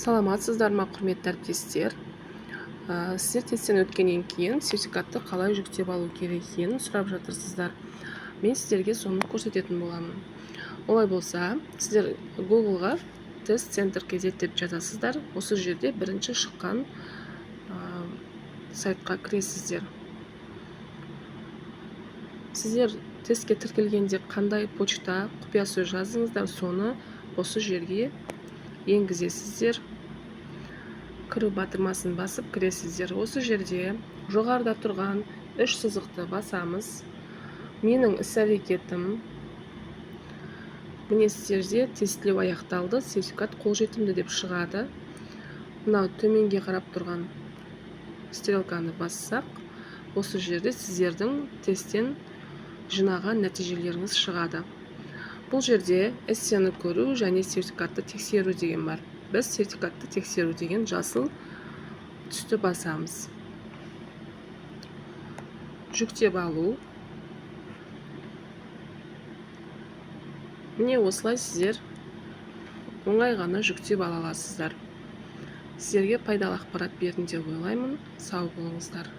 Саламатсыздар ма, құрметті әріптестер? Сіздер тесттен өткеннен кейін сертификатты қалай жүктеп алу керек екенін сұрап жатырсыздар. Мен сіздерге соны көрсететін боламын. Олай болса, сіздер Google-ға тест-центр KZ деп жазасыздар. Осы жерде бірінші шыққан сайтқа кіресіздер. Сіздер тестке тіркелгенде қандай почта, құпия сөз жаздыңыздар, соны осы жерге енгізесіздер. Кіру батырмасын басып кіресіздер. Осы жерде жоғарыда тұрған 3 сызықты басамыз. Менің іс-әрекетім. Міне сіздерде тестілеу аяқталды, сертификат қолжетімді деп шығады. Мынау төменге қарап тұрған стрелканы бассақ, осы жерде сіздердің тесттен жинаған нәтижелеріңіз шығады. Бұл жерде эссені көру және сертификатты тексеру деген бар. Біз сертификатты тексеру деген жасыл түсті басамыз. Жүктеп алу. Міне осылай сіздер оңай ғана жүктеп ала аласыздар. Сіздерге пайдалы ақпарат бердім деп ойлаймын. Сау болыңыздар.